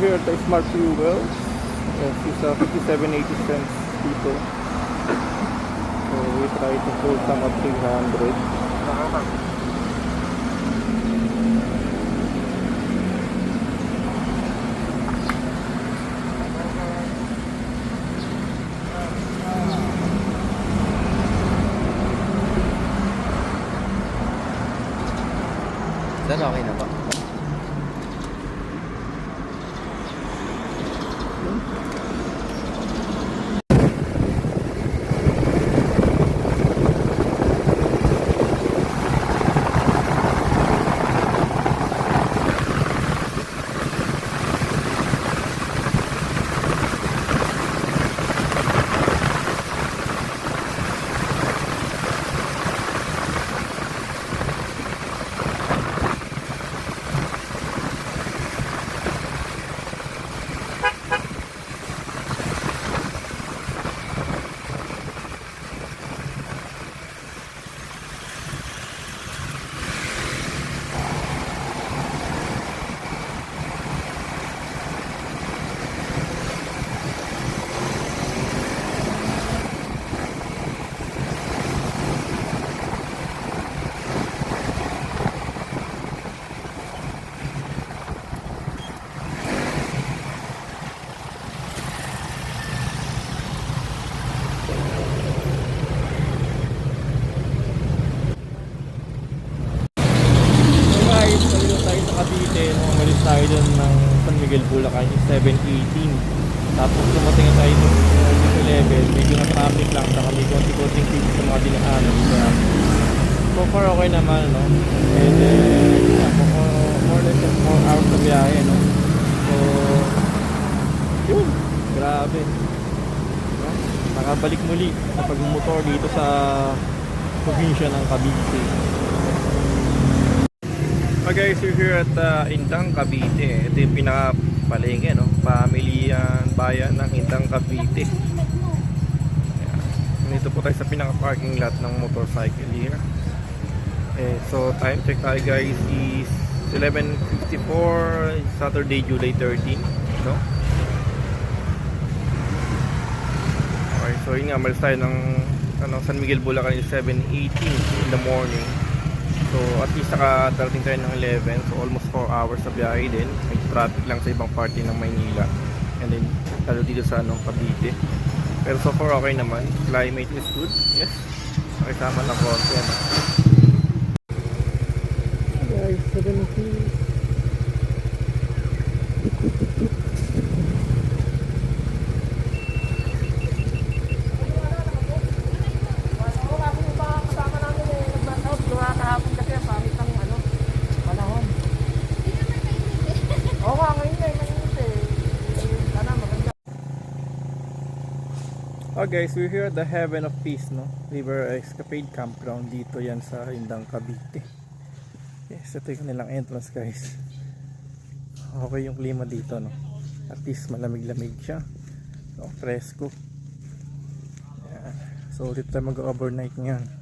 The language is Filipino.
here at the Smart Fuel. Yes, it's 57.80 cents dito. So we try to pull some at 300. Sir, okay na ba? Umalis tayo dun ng San Miguel, Bulacan, yung 718. Tapos dumating tayo dun sa level, medyo na traffic lang, saka may konti-konting tips sa mga dinaanan. So far okay naman, no? And then, more or less 4 hours na biyahe, no? So, yun, grabe, no? Nakabalik muli sa pagmumotor dito sa probinsya ng Cavite. Okay guys, we're here at Indang, Cavite. Ito yung pinakapalengke, no? Pamilyan bayan ng Indang, Cavite. Nandito po tayo sa pinaka-parking lot ng motorcycle here. So time check tayo guys is 11:54, Saturday, July 13, no? Okay, so yun nga, malis tayo ng San Miguel, Bulacan is 7:18 in the morning. So at least nakadarating tayo ng 11, so almost 4 hours sa biyahe din. May traffic lang sa ibang party ng Maynila, and then lalo dito sa Cavite. Pero so far okay naman, climate is good. Yes, nakisama ng konti, ano? Guys, 70. Oh guys, we're here at the Heaven of Peace, no? River Escapade Campground. Dito yan sa Indang, Cavite. Yes, ito yung nilang entrance guys. Okay yung klima dito, no? At least malamig-lamig siya, no? Fresco. Yan. So dito tayo mag-overnight ngayon.